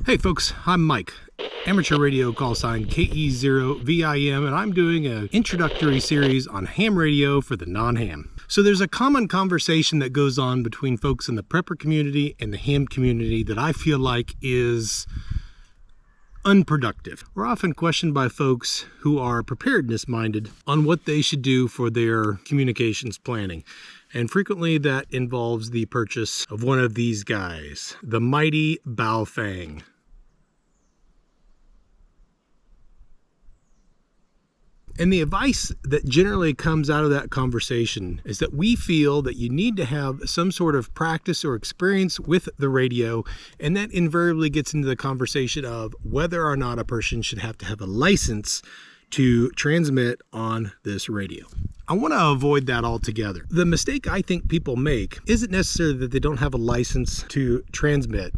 Hey folks, I'm Mike, amateur radio call sign KE0VIM, and I'm doing an introductory series on ham radio for the non-ham. So there's a common conversation that goes on between folks in the prepper community and the ham community that I feel like is unproductive. We're often questioned by folks who are preparedness minded on what they should do for their communications planning. And frequently that involves the purchase of one of these guys, the mighty Baofeng. And the advice that generally comes out of that conversation is that we feel that you need to have some sort of practice or experience with the radio, and that invariably gets into the conversation of whether or not a person should have to have a license to transmit on this radio. I want to avoid that altogether. The mistake I think people make isn't necessarily that they don't have a license to transmit.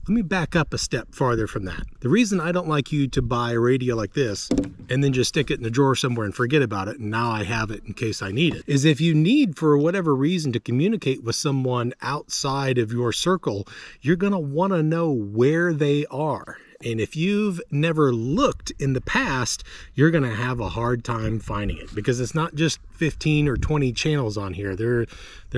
Let me back up a step farther from that. The reason I don't like you to buy a radio like this and then just stick it in the drawer somewhere and forget about it, and now I have it in case I need it, is if you need, for whatever reason, to communicate with someone outside of your circle, you're going to want to know where they are. And if you've never looked in the past, you're going to have a hard time finding it, because it's not just 15 or 20 channels on here. There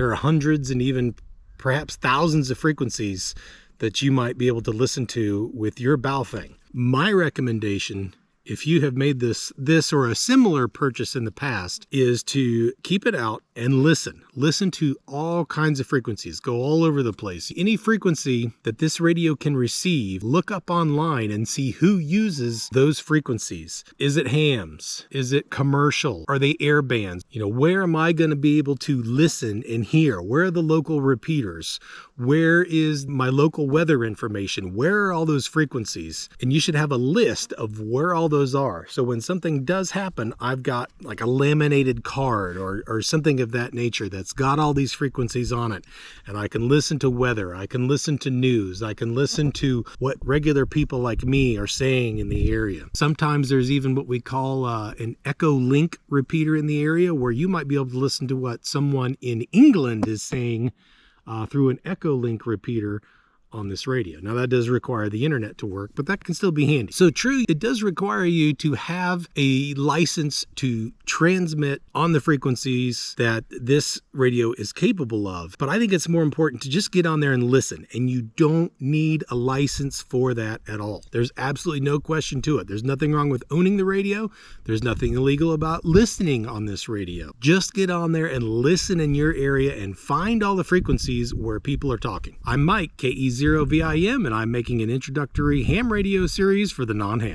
are hundreds and even perhaps thousands of frequencies that you might be able to listen to with your Baofeng. My recommendation, if you have made this or a similar purchase in the past, is to keep it out and listen. Listen to all kinds of frequencies. Go all over the place. Any frequency that this radio can receive, look up online and see who uses those frequencies. Is it hams? Is it commercial? Are they air bands? Where am I going to be able to listen and hear? Where are the local repeaters? Where is my local weather information? Where are all those frequencies? And you should have a list of where all those are. So when something does happen, I've got like a laminated card or something of that nature that's got all these frequencies on it. And I can listen to weather. I can listen to news. I can listen to what regular people like me are saying in the area. Sometimes there's even what we call an echo link repeater in the area, where you might be able to listen to what someone in England is saying through an echo link repeater on this radio. Now that does require the internet to work, but that can still be handy. So true, it does require you to have a license to transmit on the frequencies that this radio is capable of. But I think it's more important to just get on there and listen, and you don't need a license for that at all. There's absolutely no question to it. There's nothing wrong with owning the radio. There's nothing illegal about listening on this radio. Just get on there and listen in your area and find all the frequencies where people are talking. I'm Mike, KE0VIM, and I'm making an introductory ham radio series for the non-ham.